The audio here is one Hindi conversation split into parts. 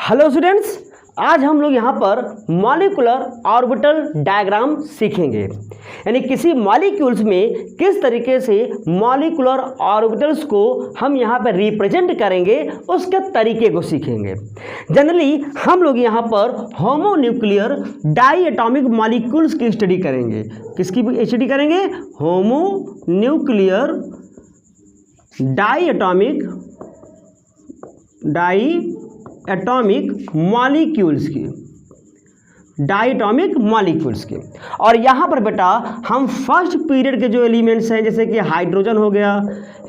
हेलो स्टूडेंट्स, आज हम लोग यहाँ पर मॉलिक्यूलर ऑर्बिटल डायग्राम सीखेंगे। यानी किसी मॉलिक्यूल्स में किस तरीके से मॉलिक्यूलर ऑर्बिटल्स को हम यहाँ पर रिप्रेजेंट करेंगे उसके तरीके को सीखेंगे। जनरली हम लोग यहाँ पर होमोन्यूक्लियर डाईएटॉमिक मॉलिक्यूल्स की स्टडी करेंगे। किसकी स्टडी करेंगे? होमोन्यूक्लियर डाईएटॉमिक मॉलिक्यूल्स की, डाईएटॉमिक मॉलिक्यूल्स की। और यहाँ पर बेटा हम फर्स्ट पीरियड के जो एलिमेंट्स हैं जैसे कि हाइड्रोजन हो गया,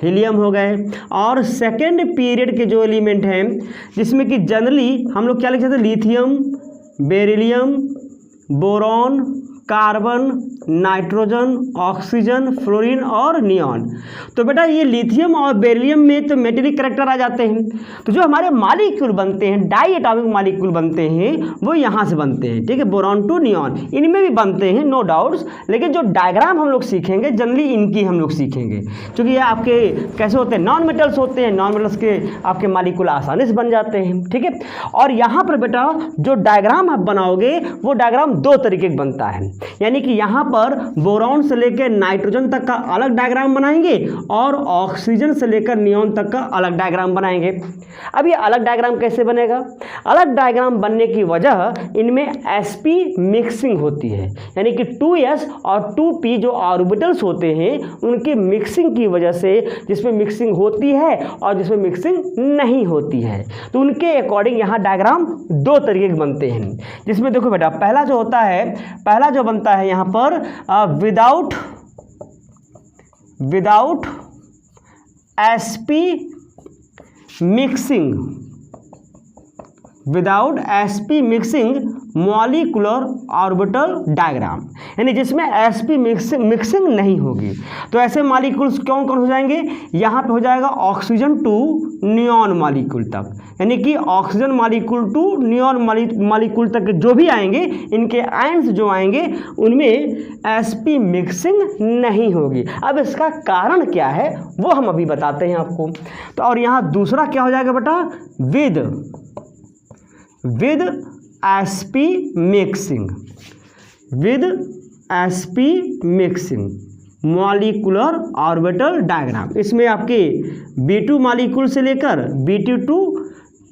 हीलियम हो गए, और सेकेंड पीरियड के जो एलिमेंट हैं जिसमें कि जनरली हम लोग क्या लिख सकते हैं? Lithium, beryllium, boron, carbon, nitrogen, oxygen, fluorine और नियॉन। तो बेटा ये लिथियम और बेरिलियम में तो मेटेलिक कैरेक्टर आ जाते हैं। तो जो हमारे मॉलिक्यूल बनते हैं, डाईएटॉमिक मॉलिक्यूल बनते हैं, वो यहाँ से बनते हैं। ठीक है, बोरॉन टू नियॉन इनमें भी बनते हैं, नो डाउट्स। लेकिन जो डायग्राम हम लोग सीखेंगे जनरली इनकी हम लोग सीखेंगे, क्योंकि ये आपके कैसे होते हैं? नॉन मेटल्स होते हैं। नॉन मेटल्स के आपके मॉलिक्यूल आसानी से बन जाते हैं। ठीक है, और यहाँ पर बेटा जो डायग्राम आप बनाओगे वो डायग्राम दो तरीके का बनता है। यानी कि यहाँ पर बोरॉन से लेकर नाइट्रोजन तक का अलग डायग्राम बनाएंगे और ऑक्सीजन से लेकर नियॉन तक का अलग डायग्राम बनाएंगे। अब ये अलग डायग्राम कैसे बनेगा? अलग डायग्राम बनने की वजह इनमें sp मिक्सिंग होती है। यानी कि 2s और 2p जो ऑर्बिटल्स होते हैं उनकी मिक्सिंग की वजह से, जिसमें मिक्सिंग होती है और जिसमें मिक्सिंग नहीं होती है, तो उनके अकॉर्डिंग यहाँ डायग्राम दो तरीके के बनते हैं। जिसमें देखो बेटा पहला जो होता है, पहला जो बनता है यहाँ पर without sp mixing, without sp mixing molecular orbital diagram. यानी जिसमें sp मिक्सिंग नहीं होगी। तो ऐसे मॉलिक्यूल्स कौन कौन हो जाएंगे? यहाँ पे हो जाएगा ऑक्सीजन टू नियॉन मॉलिक्यूल तक। यानी कि oxygen molecule to neon molecule तक जो भी आएंगे, इनके आयंस जो आएंगे उनमें sp मिक्सिंग नहीं होगी। अब इसका कारण क्या है वो हम अभी बताते हैं आपको। तो और यहाँ दूसरा क्या हो जाएगा बेटा? With sp mixing molecular orbital diagram. इसमें आपके B2 मॉलिक्यूल से लेकर B2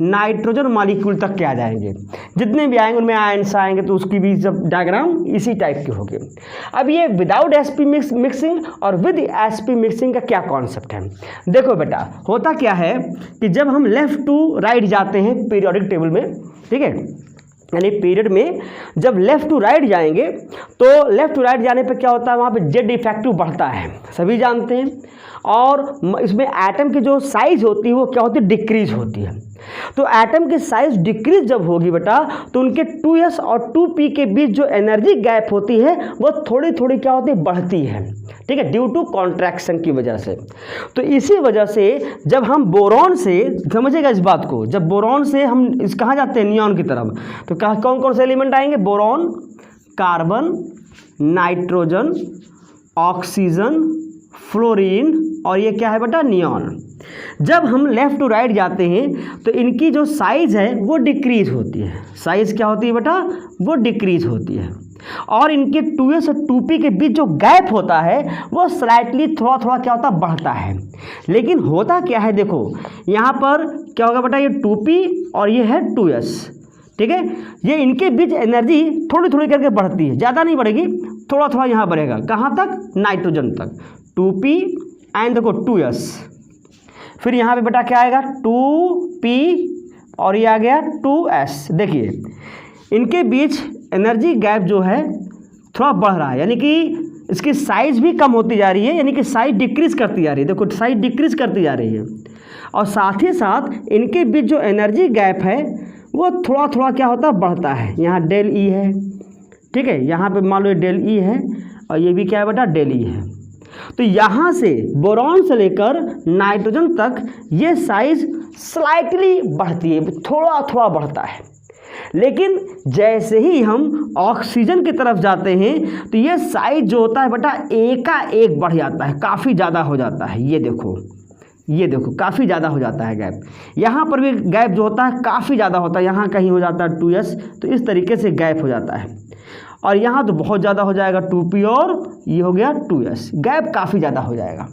नाइट्रोजन मॉलिक्यूल तक के आ जाएंगे। जितने भी आएंगे उनमें आयंस आएंगे, तो उसकी भी सब डायग्राम इसी टाइप के होंगे। अब ये विदाउट sp मिक्सिंग और विद sp मिक्सिंग का क्या कॉन्सेप्ट है? देखो बेटा होता क्या है कि जब हम लेफ्ट टू राइट जाते हैं पीरियोडिक टेबल में, ठीक है, यानी पीरियड में जब लेफ़्ट टू राइट जाएंगे तो लेफ़्ट टू राइट जाने पे क्या होता है? वहाँ पे जेड इफेक्टिव बढ़ता है, सभी जानते हैं। और इसमें एटम की जो साइज़ होती है वो क्या होती है? डिक्रीज होती है। तो एटम की साइज़ डिक्रीज जब होगी बेटा तो उनके 2s और 2p के बीच जो एनर्जी गैप होती है वो थोड़ी थोड़ी क्या होती है? बढ़ती है। ठीक है, ड्यू टू कॉन्ट्रैक्शन की वजह से। तो इसी वजह से जब हम बोरॉन से, समझिएगा इस बात को, जब बोरॉन से हम इस कहाँ जाते हैं? नियॉन की तरफ, तो कौन कौन से एलिमेंट आएंगे? Boron, carbon, nitrogen, oxygen, fluorine और ये क्या है बेटा? नियॉन। जब हम लेफ़्ट टू राइट जाते हैं तो इनकी जो साइज़ है वो डिक्रीज होती है। साइज़ क्या होती है बेटा? वो डिक्रीज होती है। और इनके 2s और 2p के बीच जो गैप होता है वो स्लाइटली थोड़ा थोड़ा क्या होता है? बढ़ता है। लेकिन होता क्या है? देखो यहाँ पर क्या होगा बेटा? ये 2p और ये है 2s, ठीक है, ये इनके बीच एनर्जी थोड़ी थोड़ी करके बढ़ती है, ज़्यादा नहीं बढ़ेगी, थोड़ा थोड़ा यहाँ बढ़ेगा। कहाँ तक? नाइट्रोजन तक। 2p एंड देखो 2s, फिर यहाँ पे बेटा क्या आएगा? 2p और ये आ गया 2s। देखिए इनके बीच एनर्जी गैप जो है थोड़ा बढ़ रहा है, यानी कि इसकी साइज़ भी कम होती जा रही है, यानी कि साइज डिक्रीज करती जा रही है। देखो साइज डिक्रीज करती जा रही है, और साथ ही साथ इनके बीच जो एनर्जी गैप है वो थोड़ा थोड़ा क्या होता है? बढ़ता है। यहाँ डेल ई है, ठीक है, यहाँ पे मान लो डेल ई है और ये भी क्या है बेटा? डेल ई है। तो यहाँ से बोरॉन से लेकर नाइट्रोजन तक ये साइज स्लाइटली बढ़ती है, थोड़ा थोड़ा बढ़ता है। लेकिन जैसे ही हम ऑक्सीजन की तरफ जाते हैं तो ये साइज जो होता है बेटा एकाएक बढ़ जाता है, काफ़ी ज़्यादा हो जाता है। ये देखो ये देखो काफ़ी ज़्यादा हो जाता है गैप। यहाँ पर भी गैप जो होता है काफ़ी ज़्यादा होता है, यहाँ कहीं हो जाता है 2s, तो इस तरीके से गैप हो जाता है। और यहाँ तो बहुत ज़्यादा हो जाएगा 2p और ये हो गया 2s, गैप काफ़ी ज़्यादा हो जाएगा।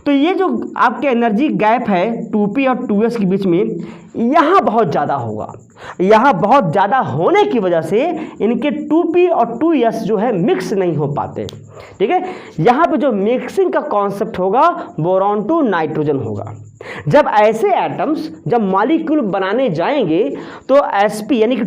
तो ये जो आपके एनर्जी गैप है 2p और 2s के बीच में, यहाँ बहुत ज़्यादा होगा। यहाँ बहुत ज़्यादा होने की वजह से इनके 2p और 2s जो है मिक्स नहीं हो पाते, ठीक है। यहाँ पे जो मिक्सिंग का कॉन्सेप्ट होगा बोरॉन टू नाइट्रोजन होगा। जब ऐसे एटम्स जब मॉलिक्यूल बनाने जाएंगे तो sp यानी कि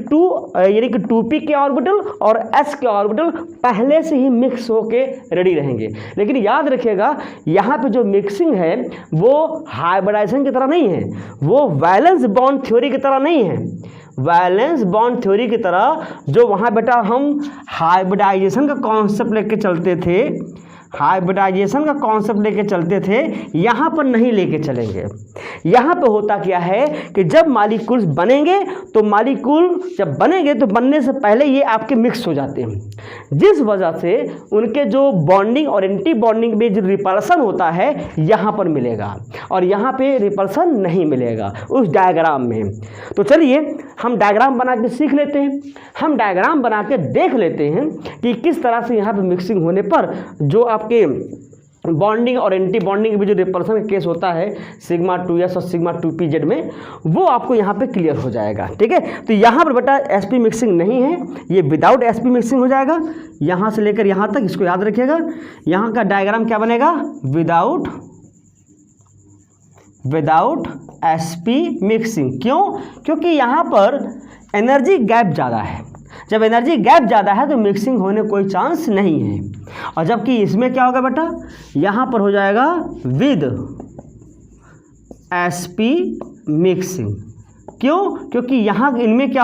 2p के ऑर्बिटल और s के ऑर्बिटल पहले से ही मिक्स होके रेडी रहेंगे। लेकिन याद रखिएगा यहाँ पे जो मिक्सिंग है वो हाइब्रिडाइजेशन की तरह नहीं है, वो वैलेंस बॉन्ड थ्योरी की तरह नहीं है। वैलेंस बॉन्ड थ्योरी की तरह जो वहाँ बेटा हम हाइब्रिडाइजेशन का कॉन्सेप्ट लेके चलते थे, हाइब्रिडाइजेशन का कॉन्सेप्ट लेके चलते थे, यहाँ पर नहीं लेके चलेंगे। यहाँ पे होता क्या है कि जब मॉलिक्यूल्स बनेंगे तो मॉलिक्यूल जब बनेंगे तो बनने से पहले ये आपके मिक्स हो जाते हैं, जिस वजह से उनके जो बॉन्डिंग और एंटी बॉन्डिंग में जो रिपल्सन होता है यहाँ पर मिलेगा और यहाँ पे रिपल्सन नहीं मिलेगा उस डायग्राम में। तो चलिए हम डायग्राम बना के सीख लेते हैं, हम डायग्राम बना के देख लेते हैं कि किस तरह से यहाँ पे मिक्सिंग होने पर जो आपके बॉन्डिंग और एंटी बॉन्डिंग में जो रिपल्सन का केस होता है सिग्मा 2s और सिग्मा 2pz में, वो आपको यहाँ पे क्लियर हो जाएगा, ठीक है। तो यहाँ पर बेटा sp मिक्सिंग नहीं है, ये विदाउट sp मिक्सिंग हो जाएगा। यहाँ से लेकर यहाँ तक इसको याद रखिएगा। यहाँ का डायग्राम क्या बनेगा, विदाउट sp मिक्सिंग। क्यों? क्योंकि यहाँ पर एनर्जी गैप ज़्यादा है। जब एनर्जी गैप ज़्यादा है तो मिक्सिंग होने कोई चांस नहीं है। और जबकि इसमें क्या होगा बेटा, यहाँ पर हो जाएगा विद sp मिक्सिंग। क्यों? क्योंकि यहाँ इनमें क्या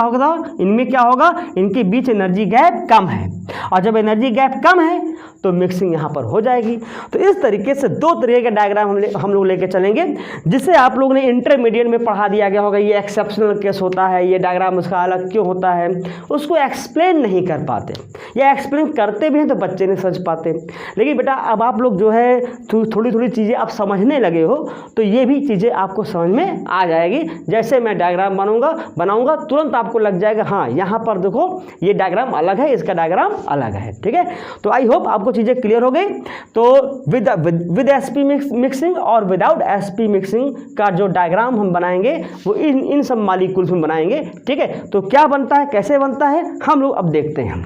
होगा, इनके बीच एनर्जी गैप कम है और जब एनर्जी गैप कम है तो मिक्सिंग यहाँ पर हो जाएगी। तो इस तरीके से दो तरीके के डायग्राम हम लोग लेके चलेंगे, जिसे आप लोगों ने इंटरमीडिएट में पढ़ा दिया गया होगा। ये एक्सेप्शनल केस होता है, ये डायग्राम उसका अलग क्यों होता है, उसको एक्सप्लेन नहीं कर पाते, या एक्सप्लेन करते भी हैं तो बच्चे नहीं समझ पाते। लेकिन बेटा अब आप लोग जो है थोड़ी थोड़ी चीज़ें आप समझने लगे हो तो ये भी चीज़ें आपको समझ में आ जाएगी। जैसे मैं डायग्राम बनाऊंगा तुरंत आपको लग जाएगा हाँ यहाँ पर देखो ये डायग्राम अलग है, इसका डायग्राम अलग है, ठीक है। तो आई होप आपको चीज़ें क्लियर हो गई। तो विद sp मिक्सिंग और विदाउट sp मिक्सिंग का जो डायग्राम हम बनाएंगे वो इन सब मॉलिक्यूल्स में बनाएंगे, ठीक है। तो क्या बनता है, कैसे बनता है, हम लोग अब देखते हैं।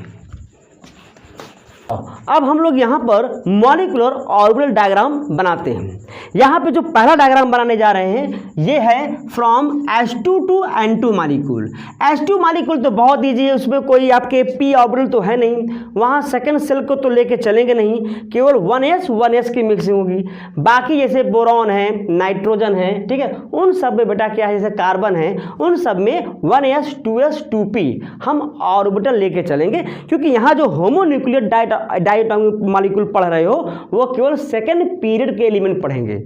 अब हम लोग यहाँ पर मॉलिक्यूलर ऑर्बिटल डायग्राम बनाते हैं। यहाँ पे जो पहला डायग्राम बनाने जा रहे हैं ये है from H2 to N2 molecule. H2 molecule तो बहुत ईजी है, उसमें कोई आपके p ऑर्बिटल तो है नहीं, वहाँ सेकंड सेल को तो लेके चलेंगे नहीं, केवल 1s की मिक्सिंग होगी। बाकी जैसे बोरॉन है, नाइट्रोजन है, ठीक है, उन सब में बेटा क्या है, जैसे कार्बन है, उन सब में 1s 2s 2p हम ऑर्बिटल लेके चलेंगे, क्योंकि यहाँ जो होमोन्यूक्लियर डायटोमिक मॉलिक्यूल पढ़ रहे हो वो केवल सेकेंड पीरियड के एलिमेंट पढ़ेंगे।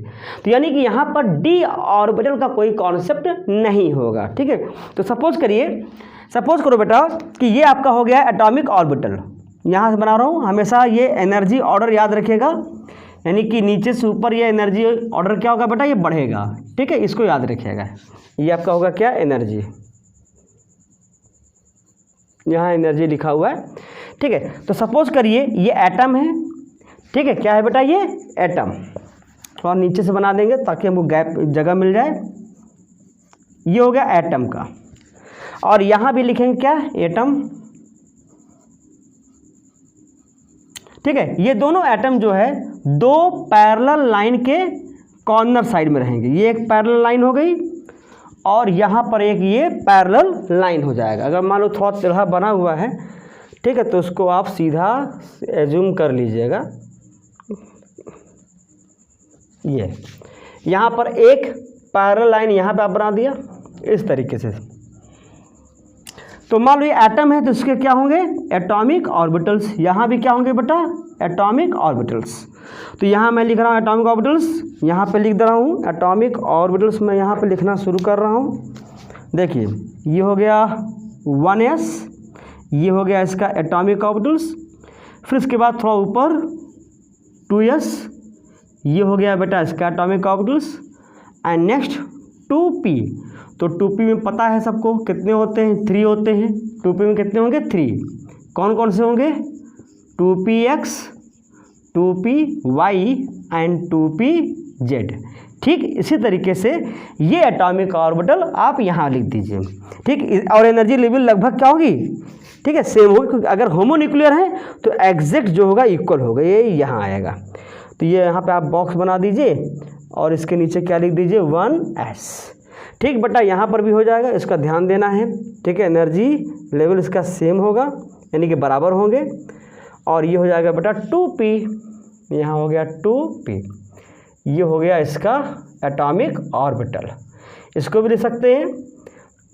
तो यानी कि यहाँ पर डी ऑर्बिटल का कोई कॉन्सेप्ट नहीं होगा, ठीक है। तो सपोज करो बेटा कि ये आपका हो गया एटॉमिक ऑर्बिटल, यहाँ से बना रहा हूँ। हमेशा ये एनर्जी ऑर्डर याद रखिएगा, यानी कि नीचे से ऊपर ये एनर्जी ऑर्डर क्या होगा बेटा, ये बढ़ेगा, ठीक है, इसको याद रखिएगा। ये आपका होगा क्या, एनर्जी, यहाँ एनर्जी लिखा हुआ है, ठीक है। तो सपोज करिए ये एटम है, ठीक है, क्या है बेटा, ये एटम। थोड़ा नीचे से बना देंगे ताकि हमको गैप जगह मिल जाए। ये हो गया एटम का, और यहाँ भी लिखेंगे क्या, एटम, ठीक है। ये दोनों एटम जो है दो पैरेलल लाइन के कॉर्नर साइड में रहेंगे। ये एक पैरेलल लाइन हो गई और यहाँ पर एक ये पैरेलल लाइन हो जाएगा। अगर मान लो थोड़ा टेढ़ा बना हुआ है, ठीक है, तो उसको आप सीधा एज्यूम कर लीजिएगा। ये यहाँ पर एक पैरेलल लाइन यहाँ पे आप बना दिया इस तरीके से। तो मान लो ये एटम है तो इसके क्या होंगे, एटॉमिक ऑर्बिटल्स। यहाँ भी क्या होंगे बेटा, एटॉमिक ऑर्बिटल्स। तो यहाँ मैं लिख रहा हूँ एटॉमिक ऑर्बिटल्स, यहाँ पे लिख दे रहा हूँ एटॉमिक ऑर्बिटल्स। मैं यहाँ पे लिखना शुरू कर रहा हूँ। देखिए ये हो गया 1s, ये हो गया इसका एटॉमिक ऑर्बिटल्स। फिर इसके बाद थोड़ा ऊपर 2s, ये हो गया बेटा इसका atomic orbitals. And next 2p। तो 2p में पता है सबको कितने होते हैं, 3 होते हैं। 2p में कितने होंगे, 3। कौन कौन से होंगे, 2px, 2py एंड 2pz। ठीक, इसी तरीके से ये एटॉमिक ऑर्बिटल आप यहाँ लिख दीजिए। ठीक, और एनर्जी लेवल लगभग क्या होगी, ठीक है, सेम होगी, क्योंकि अगर होमोन्यूक्लियर है तो एग्जैक्ट जो होगा इक्वल होगा, ये यहाँ आएगा। तो ये यहाँ पे आप बॉक्स बना दीजिए और इसके नीचे क्या लिख दीजिए, 1s। ठीक बेटा, यहाँ पर भी हो जाएगा, इसका ध्यान देना है। ठीक है, एनर्जी लेवल इसका सेम होगा, यानी कि बराबर होंगे। और ये हो जाएगा बेटा 2p, यहाँ हो गया 2p, ये हो गया इसका एटॉमिक ऑर्बिटल। इसको भी लिख सकते हैं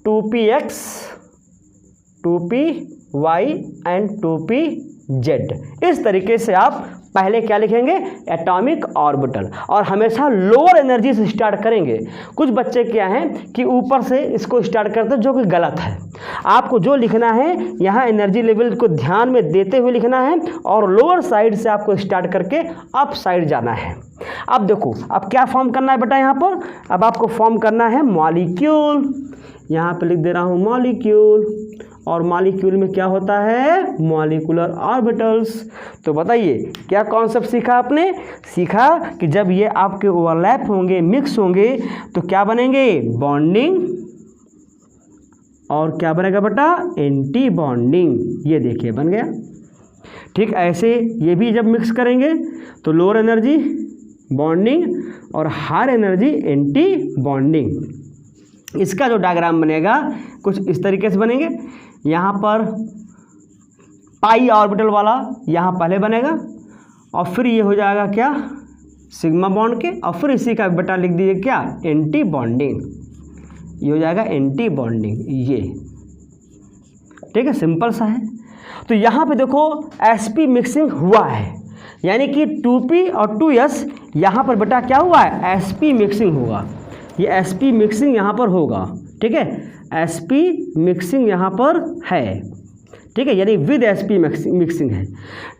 2px, 2py एंड 2pz। इस तरीके से आप पहले क्या लिखेंगे, एटॉमिक ऑर्बिटल, और हमेशा लोअर एनर्जी से स्टार्ट करेंगे। कुछ बच्चे क्या हैं कि ऊपर से इसको स्टार्ट करते हैं, जो कि गलत है। आपको जो लिखना है यहाँ एनर्जी लेवल को ध्यान में देते हुए लिखना है, और लोअर साइड से आपको स्टार्ट करके अप साइड जाना है। अब देखो, अब क्या फॉर्म करना है बेटा, यहाँ पर अब आपको फॉर्म करना है मॉलिक्यूल। यहाँ पे लिख दे रहा हूँ मॉलिक्यूल, और मॉलिक्यूल में क्या होता है, मॉलिक्यूलर ऑर्बिटल्स। तो बताइए क्या कॉन्सेप्ट सीखा आपने, सीखा कि जब ये आपके ओवरलैप होंगे, मिक्स होंगे, तो क्या बनेंगे, बॉन्डिंग, और क्या बनेगा बेटा, एंटी बॉन्डिंग। ये देखिए बन गया। ठीक, ऐसे ये भी जब मिक्स करेंगे तो लोअर एनर्जी बॉन्डिंग और हायर एनर्जी एंटी बॉन्डिंग। इसका जो डायग्राम बनेगा कुछ इस तरीके से बनेंगे। यहाँ पर पाई ऑर्बिटल वाला यहाँ पहले बनेगा, और फिर ये हो जाएगा क्या, सिग्मा बॉन्ड के, और फिर इसी का बेटा लिख दीजिए क्या, एंटी बॉन्डिंग। ये हो जाएगा एंटी बॉन्डिंग, ये ठीक है, सिंपल सा है। तो यहाँ पे देखो sp मिक्सिंग हुआ है, यानी कि 2p और 2s यहाँ पर बेटा क्या हुआ है, sp मिक्सिंग होगा। ये sp मिक्सिंग यहाँ पर होगा, ठीक है, sp मिक्सिंग यहाँ पर है, ठीक है, यानी विद sp मिक्सिंग है,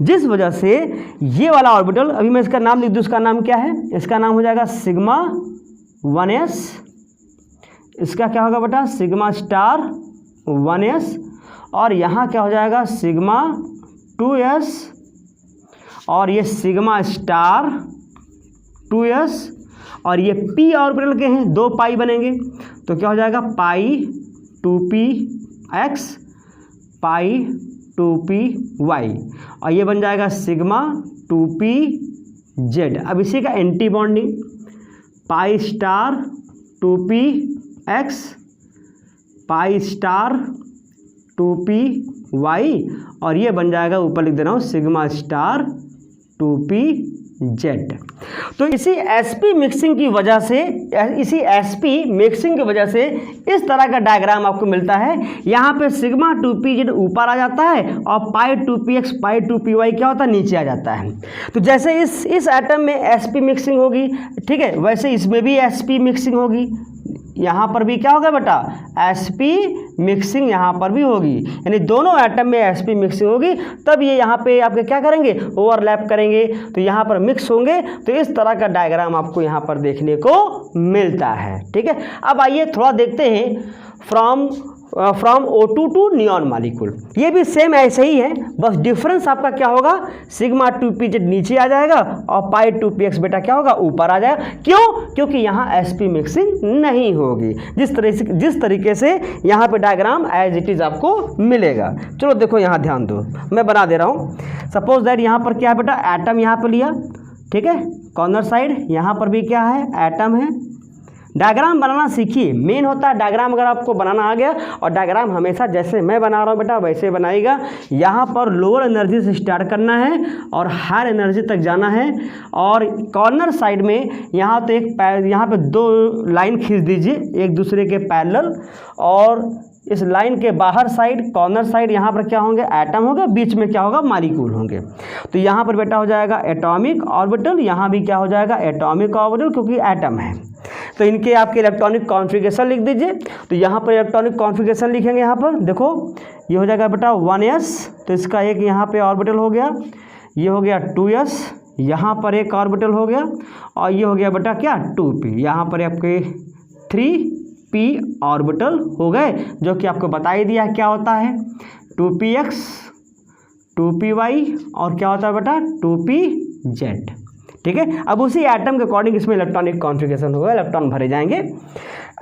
जिस वजह से ये वाला ऑर्बिटल, अभी मैं इसका नाम लिख दूँ, इसका नाम क्या है, इसका नाम हो जाएगा सिग्मा 1s। इसका क्या होगा बेटा, सिग्मा स्टार 1s, और यहाँ क्या हो जाएगा, सिग्मा 2s, और ये सिग्मा स्टार 2s, और ये p ऑर्बिटल के हैं, 2 पाई बनेंगे, तो क्या हो जाएगा, पाई 2px, पाई 2py, और ये बन जाएगा सिग्मा 2pz। अब इसी का anti bonding, pi star 2px, pi star 2py, और ये बन जाएगा, ऊपर लिख दे रहा हूँ, सिग्मा स्टार 2pz। तो इसी sp मिक्सिंग की वजह से, इसी sp मिक्सिंग की वजह से इस तरह का डायग्राम आपको मिलता है। यहाँ पे सिग्मा 2pz ऊपर आ जाता है, और पाई 2px, पाई 2py क्या होता है, नीचे आ जाता है। तो जैसे इस एटम में sp मिक्सिंग होगी, ठीक है, वैसे इसमें भी sp मिक्सिंग होगी। यहाँ पर भी क्या होगा बेटा, sp मिक्सिंग यहाँ पर भी होगी, यानी दोनों एटम में sp मिक्सिंग होगी, तब ये यहाँ पे आपके क्या करेंगे, ओवरलैप करेंगे, तो यहाँ पर मिक्स होंगे। तो इस तरह का डायग्राम आपको यहाँ पर देखने को मिलता है, ठीक है। अब आइए थोड़ा देखते हैं from O2 to neon molecule. ये भी सेम ऐसे ही है, बस डिफरेंस आपका क्या होगा, सिग्मा 2pz नीचे आ जाएगा, और पाई 2px बेटा क्या होगा, ऊपर आ जाएगा। क्यों, क्योंकि यहाँ sp मिक्सिंग नहीं होगी, जिस तरीके से यहाँ पे डायग्राम एज इट इज़ आपको मिलेगा। चलो देखो यहाँ ध्यान दो, मैं बना दे रहा हूँ। सपोज दैट यहाँ पर क्या है बेटा, एटम यहाँ पर लिया, ठीक है, कॉर्नर साइड, यहाँ पर भी क्या है, एटम है। डायग्राम बनाना सीखिए, मेन होता है डायग्राम। अगर आपको बनाना आ गया, और डायग्राम हमेशा जैसे मैं बना रहा हूँ बेटा वैसे बनाइएगा। यहाँ पर लोअर एनर्जी से स्टार्ट करना है और हायर एनर्जी तक जाना है, और कॉर्नर साइड में यहाँ तो यहाँ पे 2 लाइन खींच दीजिए एक दूसरे के पैरेलल, और इस लाइन के बाहर साइड, कॉर्नर साइड, यहाँ पर क्या होंगे, एटम होगा, बीच में क्या होगा, मॉलिक्यूल होंगे। तो यहाँ पर बेटा हो जाएगा एटॉमिक ऑर्बिटल, यहाँ भी क्या हो जाएगा, एटॉमिक ऑर्बिटल, क्योंकि एटम है। तो इनके आपके इलेक्ट्रॉनिक कॉन्फ़िगरेशन लिख दीजिए। तो यहाँ पर इलेक्ट्रॉनिक कॉन्फ़िगरेशन लिखेंगे, यहाँ पर देखो ये हो जाएगा बेटा 1s, तो इसका एक यहाँ पे ऑर्बिटल हो गया, ये हो गया 2s, यहाँ पर एक ऑर्बिटल हो गया और ये हो गया बेटा क्या 2p, यहाँ पर आपके 3p ऑर्बिटल हो गए, जो कि आपको बता ही दिया है क्या होता है 2px 2py और क्या होता है बेटा 2pz। ठीक है, अब उसी एटम के अकॉर्डिंग इसमें इलेक्ट्रॉनिक कॉन्फ़िगरेशन होगा, इलेक्ट्रॉन भरे जाएंगे।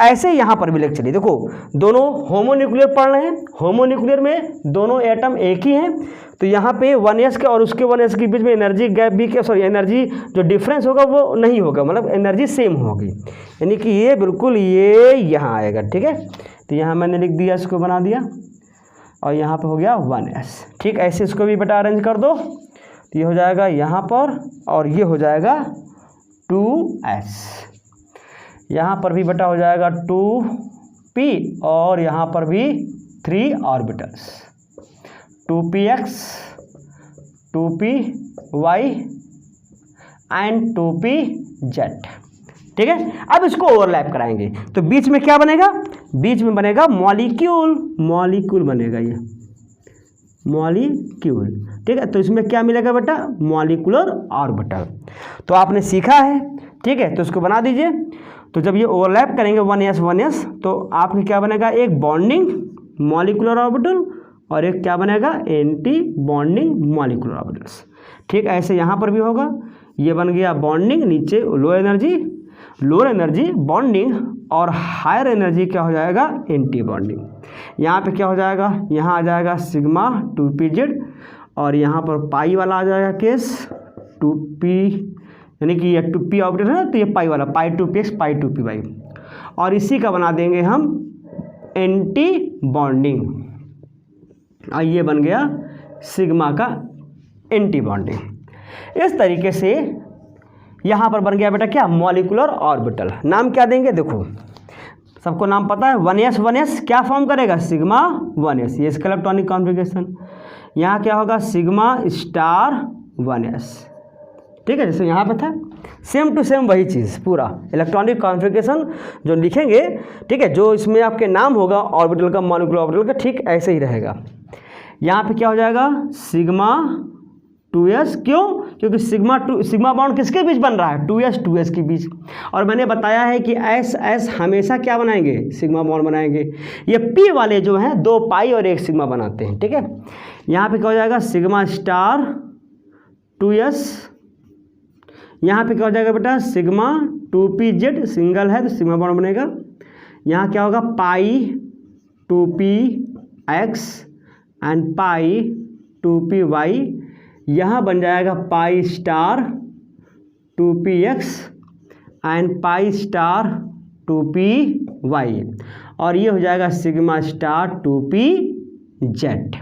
ऐसे यहाँ पर भी लेक्चर, देखो दोनों होमोन्यूक्लियर पढ़ रहे हैं, होमोन्यूक्लियर में दोनों एटम एक ही हैं, तो यहाँ पे 1s के और उसके 1s के बीच में एनर्जी गैप भी क्या सॉरी एनर्जी जो डिफरेंस होगा वो नहीं होगा, मतलब एनर्जी सेम होगी, यानी कि ये बिल्कुल ये यहाँ आएगा। ठीक है, तो यहाँ मैंने लिख दिया, इसको बना दिया और यहाँ पे हो गया 1s। ठीक, ऐसे इसको भी बेटा अरेंज कर दो, तो ये हो जाएगा यहाँ पर और ये हो जाएगा 2s, यहाँ पर भी बेटा हो जाएगा 2p और यहाँ पर भी 3 orbitals 2px 2py and 2pz। ठीक है, अब इसको ओवरलैप कराएंगे तो बीच में क्या बनेगा, बीच में बनेगा मॉलिक्यूल, मॉलिक्यूल बनेगा ये मॉलिक्यूल। ठीक है, तो इसमें क्या मिलेगा बेटा मॉलिक्यूलर ऑर्बिटल, तो आपने सीखा है। ठीक है, तो इसको बना दीजिए। तो जब ये ओवरलैप करेंगे 1s तो आपके क्या बनेगा, एक बॉन्डिंग मॉलिक्यूलर ऑर्बिटल और एक क्या बनेगा एंटी बॉन्डिंग मॉलिक्यूलर ऑर्बिटल्स। ठीक, ऐसे यहाँ पर भी होगा, ये बन गया बॉन्डिंग, नीचे लोअर एनर्जी बॉन्डिंग और हायर एनर्जी क्या हो जाएगा एंटी बॉन्डिंग। यहाँ पे क्या हो जाएगा, यहाँ आ जाएगा सिग्मा 2pz और यहाँ पर पाई वाला आ जाएगा केस 2p, यानी कि ये 2p ऑर्बिटल है तो ये पाई वाला पाई 2px पाई 2py, और इसी का बना देंगे हम एंटी बॉन्डिंग और ये बन गया सिग्मा का एंटी बॉन्डिंग। इस तरीके से यहाँ पर बन गया बेटा क्या मॉलिक्यूलर ऑर्बिटल। नाम क्या देंगे, देखो सबको नाम पता है 1s क्या फॉर्म करेगा सिग्मा 1s, ये इसका इलेक्ट्रॉनिक कॉन्फ़िगरेशन। यहाँ क्या होगा सिग्मा स्टार 1s। ठीक है, जैसे यहाँ पे था सेम टू सेम वही चीज़, पूरा इलेक्ट्रॉनिक कॉन्फ़िगरेशन जो लिखेंगे। ठीक है, जो इसमें आपके नाम होगा ऑर्बिटल का मॉलिक्यूलर ऑर्बिटल का, ठीक ऐसे ही रहेगा। यहाँ पे क्या हो जाएगा सिग्मा 2s, क्यों, क्योंकि सिग्मा बॉन्ड किसके बीच बन रहा है 2s के बीच, और मैंने बताया है कि s हमेशा क्या बनाएंगे सिग्मा बॉन्ड बनाएंगे। ये p वाले जो हैं 2 पाई और 1 सिग्मा बनाते हैं। ठीक है, यहाँ पे क्या हो जाएगा सिग्मा स्टार 2s, यहाँ पे क्या हो जाएगा बेटा सिग्मा 2pz, सिंगल है तो सिग्मा बॉन्ड बनेगा। यहाँ क्या होगा पाई 2px एंड पाई 2py, यहाँ बन जाएगा pi star 2px and pi star 2py और ये हो जाएगा सिग्मा स्टार 2pz।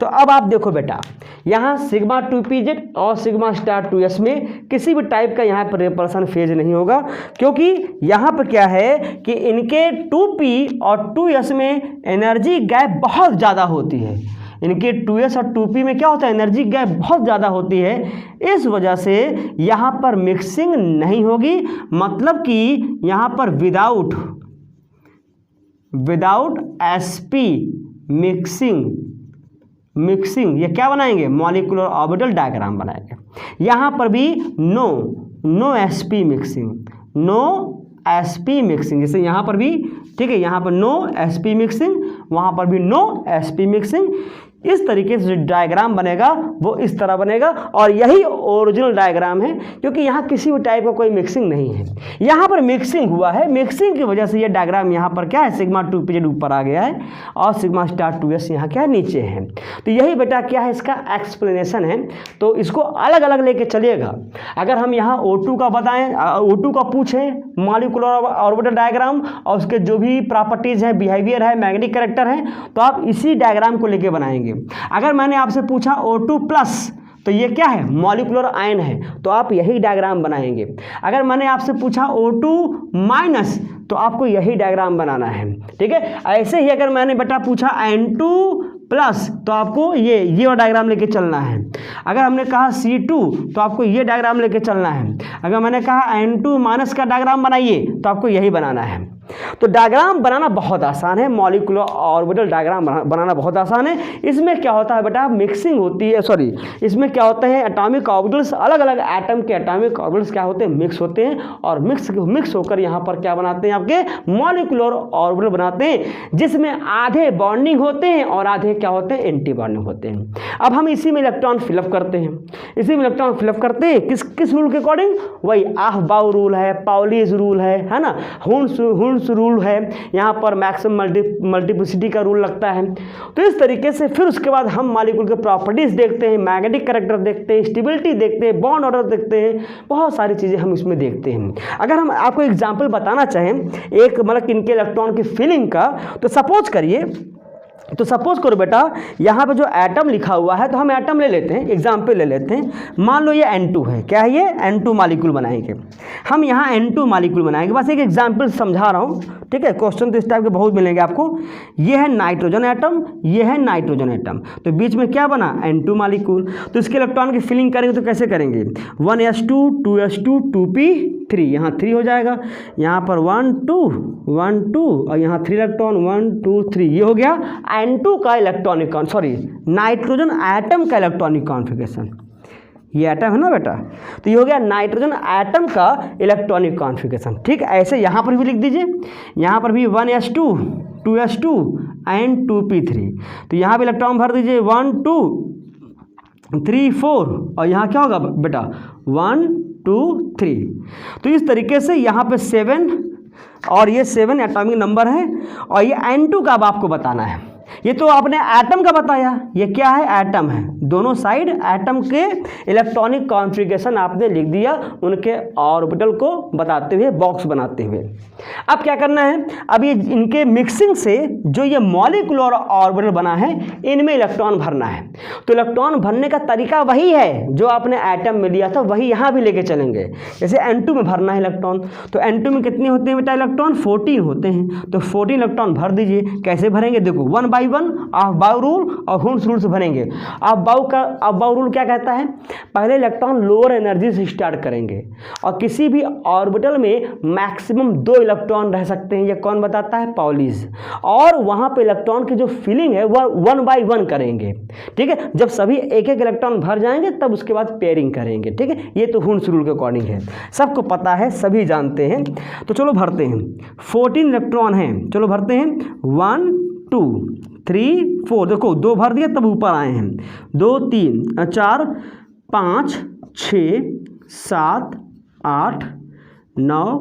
तो अब आप देखो बेटा यहाँ सिग्मा 2pz और सिग्मा स्टार 2s में किसी भी टाइप का यहाँ पर रिपल्सन फेज नहीं होगा, क्योंकि यहाँ पर क्या है कि इनके 2p और 2s में एनर्जी गैप बहुत ज़्यादा होती है। इनके 2s और 2p में क्या होता है एनर्जी गैप बहुत ज़्यादा होती है, इस वजह से यहाँ पर मिक्सिंग नहीं होगी, मतलब कि यहाँ पर विदाउट sp मिक्सिंग ये क्या बनाएंगे मॉलिक्यूलर ऑर्बिटल डायग्राम बनाएंगे। यहाँ पर भी नो sp मिक्सिंग, जैसे यहाँ पर भी ठीक है, यहाँ पर नो sp मिक्सिंग, वहाँ पर भी नो sp मिक्सिंग। इस तरीके से जो डायग्राम बनेगा वो इस तरह बनेगा और यही ओरिजिनल डायग्राम है, क्योंकि यहाँ किसी भी टाइप का कोई मिक्सिंग नहीं है। यहाँ पर मिक्सिंग हुआ है, मिक्सिंग की वजह से ये डायग्राम यहाँ पर क्या है सिग्मा 2pz ऊपर आ गया है और सिग्मा स्टार 2s यहाँ क्या है नीचे है। तो यही बेटा क्या है इसका एक्सप्लेनेशन है, तो इसको अलग अलग लेके चलिएगा। अगर हम यहाँ O2 का बताएं, O2 का पूछें मॉलिक्यूलर ऑर्बिटल डायग्राम और उसके जो भी प्रॉपर्टीज़ है, बिहेवियर है, मैग्नेटिक कैरेक्टर है, तो आप इसी डायग्राम को लेके बनाएंगे। अगर मैंने आपसे पूछा O2+ तो ये क्या है मॉलिक्यूलर आयन है, तो आप यही डायग्राम बनाएंगे। अगर मैंने आपसे पूछा O2- तो आपको यही डायग्राम बनाना है। ठीक है, ऐसे ही अगर मैंने बेटा पूछा N2+ तो आपको ये और डायग्राम लेके चलना है। अगर हमने कहा C2 तो आपको ये डायग्राम लेके चलना है। अगर मैंने कहा N2- का डायग्राम बनाइए तो आपको यही बनाना है। तो डायग्राम बनाना बहुत आसान है, मॉलिक्यूलर ऑर्बिटल डायग्राम बनाना बहुत आसान है। इसमें क्या होता है बेटा, मिक्सिंग होती है, सॉरी इसमें क्या होता है, एटॉमिक ऑर्बिटल्स, अलग अलग एटम के एटॉमिक ऑर्बिटल्स क्या होते हैं, मिक्स होते हैं, और मिक्स होकर यहाँ पर क्या बनाते हैं, आपके मॉलिक्यूलर ऑर्बिटल बनाते हैं, जिसमें आधे बॉन्डिंग होते हैं और आधे क्या होते हैं, एंटी बॉन्डिंग होते हैं। अब हम इसी में इलेक्ट्रॉन फिलअप करते हैं, इसी में इलेक्ट्रॉन फिलअप करते हैं किस रूल के अकॉर्डिंग, वही आफ-बाउ रूल है, पाउलीज रूल है ना, हुन्स रूल है, यहाँ पर मैक्सिमम मल्टीप्लिसिटी का रूल लगता है। तो इस तरीके से फिर उसके बाद हम मॉलिक्यूल के प्रॉपर्टीज देखते हैं, मैग्नेटिक कैरेक्टर देखते हैं, स्टेबिलिटी देखते हैं, बॉन्ड ऑर्डर देखते हैं, बहुत सारी चीज़ें हम इसमें देखते हैं। अगर हम आपको एग्जाम्पल बताना चाहें एक मतलब इनके इलेक्ट्रॉन की फिलिंग का, तो सपोज करो बेटा, यहाँ पे जो एटम लिखा हुआ है, तो हम एटम ले लेते हैं, एग्जाम्पल ले लेते हैं। मान लो ये N2 है, क्या है ये, N2 मॉलिक्यूल बनाएंगे हम, यहाँ N2 मॉलिक्यूल बनाएंगे, बस एक एग्जाम्पल समझा रहा हूँ, ठीक है। क्वेश्चन तो इस टाइप के बहुत मिलेंगे आपको। ये है नाइट्रोजन एटम, ये है नाइट्रोजन एटम, तो बीच में क्या बना, N2 मॉलिक्यूल। तो इसके इलेक्ट्रॉन की फिलिंग करेंगे तो कैसे करेंगे, 1s2 2s2 2p3, यहाँ 3 हो जाएगा, यहाँ पर 1 2 और यहाँ 3 इलेक्ट्रॉन 1 2 3, ये हो गया N2 का इलेक्ट्रॉनिक, सॉरी नाइट्रोजन एटम का इलेक्ट्रॉनिक कॉन्फ़िगरेशन। ये एटम है ना बेटा, तो ये हो गया नाइट्रोजन एटम का इलेक्ट्रॉनिक कॉन्फ़िगरेशन। ठीक, ऐसे यहाँ पर भी लिख दीजिए, यहाँ पर भी 1s2 2s2 एंड 2p3, तो यहाँ भी इलेक्ट्रॉन भर दीजिए 1 2 3 4, और यहाँ क्या होगा बेटा 1 2 3। तो इस तरीके से यहाँ पे 7 और ये 7 एटॉमिक नंबर है, और ये N2 का अब आपको बताना है। ये तो आपने एटम का बताया, ये क्या है, एटम है, दोनों साइड एटम के इलेक्ट्रॉनिक कॉन्फ़िगरेशन आपने लिख दिया, उनके ऑर्बिटल को बताते हुए, बॉक्स बनाते हुए। अब क्या करना है, अब ये इनके मिक्सिंग से जो ये मॉलिक्यूलर ऑर्बिटल बना है, इनमें इलेक्ट्रॉन भरना है। तो इलेक्ट्रॉन भरने का तरीका वही है जो आपने एटम में लिया था, वही यहाँ भी लेके चलेंगे। जैसे N2 में भरना है इलेक्ट्रॉन, तो N2 में कितने होते हैं बेटा इलेक्ट्रॉन, 14 होते हैं, तो 14 इलेक्ट्रॉन भर दीजिए। कैसे भरेंगे, देखो 1 बाई 1 आफ-बाउ रूल और हुन्स रूल से भरेंगे। आफ-बाउ रूल क्या कहता है, पहले इलेक्ट्रॉन लोअर एनर्जी से स्टार्ट करेंगे, और किसी भी ऑर्बिटल में मैक्सिमम 2 इलेक्ट्रॉन रह सकते हैं, ये कौन बताता है, पाउलीज। और वहाँ पे इलेक्ट्रॉन की जो फिलिंग है वह 1 बाई 1 करेंगे, ठीक है। जब सभी एक एक इलेक्ट्रॉन भर जाएंगे तब उसके बाद पेयरिंग करेंगे, ठीक है। ये तो हुन्स रूल के अकॉर्डिंग है, सबको पता है, सभी जानते हैं। तो चलो भरते हैं, 14 इलेक्ट्रॉन हैं, चलो भरते हैं, 1 2 3 4, देखो 2 भर दिए तब ऊपर आए हैं, 2 3 4 5 6 7 8 9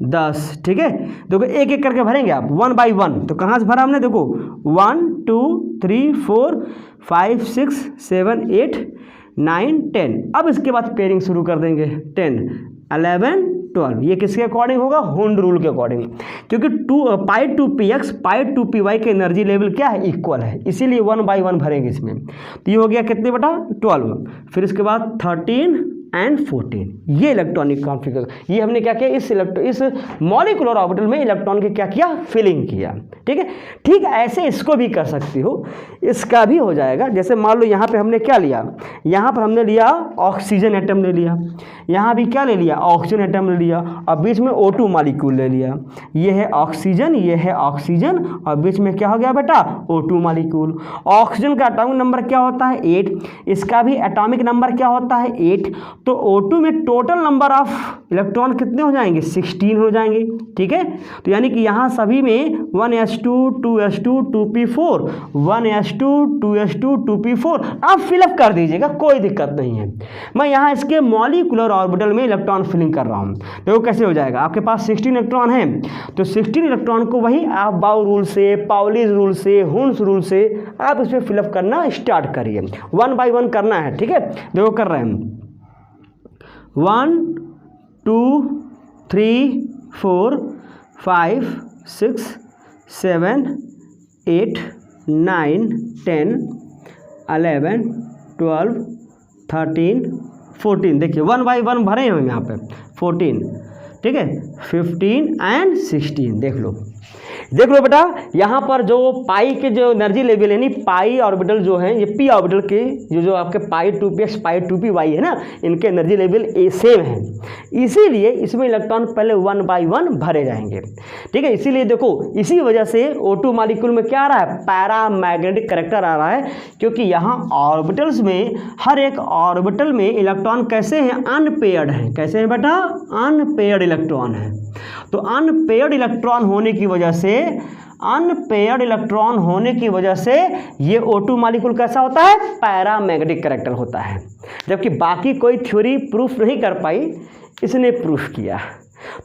10, ठीक है। देखो एक एक करके भरेंगे आप 1 बाई 1, तो कहाँ से भरा हमने, देखो 1 2 3 4 5 6 7 8 9 10। अब इसके बाद पेयरिंग शुरू कर देंगे, 10 11 12, ये किसके अकॉर्डिंग होगा, हुन्स रूल के अकॉर्डिंग, क्योंकि पाई 2px पाई 2py के एनर्जी लेवल क्या है, इक्वल है, इसीलिए 1 बाई 1 भरेंगे इसमें। तो ये हो गया कितने बेटा, 12, फिर इसके बाद 13 एंड 14, ये इलेक्ट्रॉनिक कॉन्फ़िगरेशन। ये हमने क्या किया, इस मॉलिक्यूलर ऑर्बिटल में इलेक्ट्रॉन के क्या किया, फिलिंग किया, ठीक है। ठीक ऐसे इसको भी कर सकती हो, इसका भी हो जाएगा। जैसे मान लो यहाँ पे हमने क्या लिया, यहाँ पर हमने लिया ऑक्सीजन एटम ले लिया, यहाँ भी क्या ले लिया, ऑक्सीजन एटम ले लिया, और बीच में O2 मॉलिक्यूल ले लिया। ये है ऑक्सीजन, ये है ऑक्सीजन, और बीच में क्या हो गया बेटा, O2 मॉलिक्यूल। ऑक्सीजन का एटॉमिक नंबर क्या होता है, 8, इसका भी एटॉमिक नंबर क्या होता है, 8। तो O2 में टोटल नंबर ऑफ इलेक्ट्रॉन कितने हो जाएंगे, 16 हो जाएंगे, ठीक है। तो यानी कि यहाँ सभी में 1s2 2s2 2p4 1s2 2s2 2p4 आप फिलअप कर दीजिएगा, कोई दिक्कत नहीं है। मैं यहाँ इसके मॉलिक्यूलर ऑर्बिटल में इलेक्ट्रॉन फिलिंग कर रहा हूँ। देखो कैसे हो जाएगा, आपके पास 16 इलेक्ट्रॉन है, तो 16 इलेक्ट्रॉन को वही आफ-बाउ रूल से, पाउलीज रूल से, हुन्स रूल से आप इसमें फिलअप करना स्टार्ट करिए। 1 बाई 1 करना है, ठीक है। देखो कर रहे हैं, 1 2 3 4 5 6 7 8 9 10 11 12 13 14, देखिए 1 बाई 1 भरे हैं हम यहाँ पे 14, ठीक है, 15 एंड 16, देख लो। देख लो बेटा, यहाँ पर जो पाई के जो एनर्जी लेवल है, यानी पाई ऑर्बिटल जो है, ये पी ऑर्बिटल के जो आपके पाई 2px पाई 2py है ना, इनके एनर्जी लेवल सेम है, इसीलिए इसमें इलेक्ट्रॉन पहले 1 by 1 भरे जाएंगे। ठीक है, इसीलिए देखो इसी वजह से O2 मॉलिक्यूल में क्या आ रहा है, पैरामैग्नेटिक करैक्टर आ रहा है, क्योंकि यहाँ ऑर्बिटल्स में हर एक ऑर्बिटल में इलेक्ट्रॉन कैसे हैं, अनपेयर्ड हैं। कैसे हैं बेटा, अनपेयर्ड इलेक्ट्रॉन है। तो अनपेयर्ड इलेक्ट्रॉन होने की वजह से ये O2 मॉलिक्यूल कैसा होता है, पैरामैग्नेटिक करैक्टर होता है। जबकि बाकी कोई थ्योरी प्रूफ नहीं कर पाई, इसने प्रूफ किया।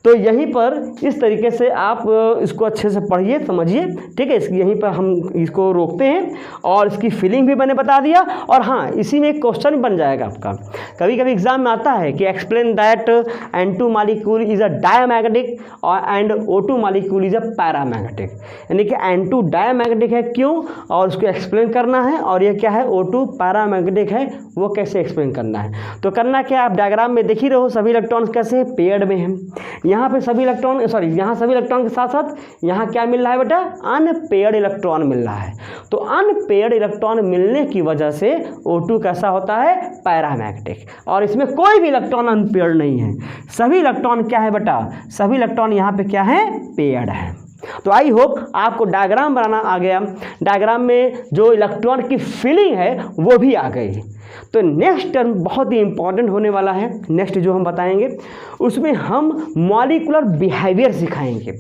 तो यहीं पर इस तरीके से आप इसको अच्छे से पढ़िए, समझिए। ठीक है, यहीं पर हम इसको रोकते हैं और इसकी फीलिंग भी मैंने बता दिया। और हाँ, इसी में एक क्वेश्चन बन जाएगा आपका, कभी कभी एग्जाम में आता है कि explain that N2 molecule is a diamagnetic और and O2 molecule is a paramagnetic, यानी कि N2 डायमैग्नेटिक है क्यों, और उसको एक्सप्लेन करना है, और ये क्या है O2 पैरामैग्नेटिक है, वो कैसे एक्सप्लेन करना है। तो करना क्या, आप डायग्राम में देख ही रहो, सभी इलेक्ट्रॉन्स कैसे पेयर्ड में हैं। यहाँ पे सभी इलेक्ट्रॉन यहाँ सभी इलेक्ट्रॉन के साथ साथ यहाँ क्या मिल रहा है बेटा, अनपेयर्ड इलेक्ट्रॉन मिल रहा है। तो अनपेयर्ड इलेक्ट्रॉन मिलने की वजह से O2 कैसा होता है, पैरामैग्नेटिक, और इसमें कोई भी इलेक्ट्रॉन अनपेयर्ड नहीं है। सभी इलेक्ट्रॉन क्या है बेटा, सभी इलेक्ट्रॉन यहाँ पे क्या है, पेयर्ड है। तो आई होप आपको डायग्राम बनाना आ गया, डायग्राम में जो इलेक्ट्रॉन की फीलिंग है वो भी आ गई। तो नेक्स्ट टर्म बहुत ही इंपॉर्टेंट होने वाला है, नेक्स्ट जो हम बताएंगे उसमें हम मॉलिक्यूलर बिहेवियर सिखाएंगे।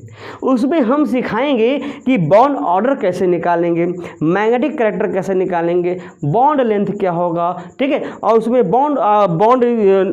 उसमें हम सिखाएंगे कि बॉन्ड ऑर्डर कैसे निकालेंगे, मैग्नेटिक करैक्टर कैसे निकालेंगे, बॉन्ड लेंथ क्या होगा। ठीक है, और उसमें बॉन्ड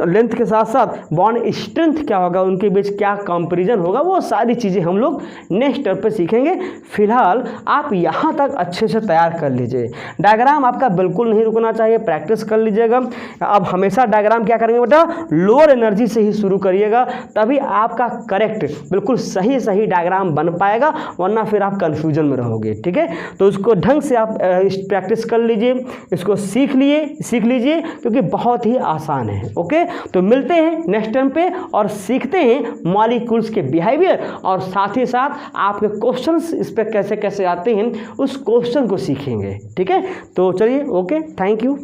लेंथ के साथ साथ बॉन्ड स्ट्रेंथ क्या होगा, उनके बीच क्या कंपैरिजन होगा, वो सारी चीज़ें हम लोग नेक्स्ट टर्म पे सीखेंगे। फिलहाल आप यहाँ तक अच्छे से तैयार कर लीजिए, डायग्राम आपका बिल्कुल नहीं रुकना चाहिए, प्रैक्टिस कर लीजिएगा। अब हमेशा डायग्राम क्या करेंगे बेटा, लोअर एनर्जी से ही शुरू करिएगा, तभी आपका करेक्ट बिल्कुल सही डायग्राम बन पाएगा, वरना फिर आप कंफ्यूजन में रहोगे। ठीक है, तो उसको ढंग से आप प्रैक्टिस कर लीजिए, इसको सीख लीजिए क्योंकि बहुत ही आसान है। ओके, तो मिलते हैं नेक्स्ट टाइम पे और सीखते हैं मॉलिक्यूल्स के बिहेवियर, और साथ ही साथ आपके क्वेश्चंस इस पर कैसे कैसे आते हैं उस क्वेश्चन को सीखेंगे। ठीक है, तो चलिए, ओके, थैंक यू।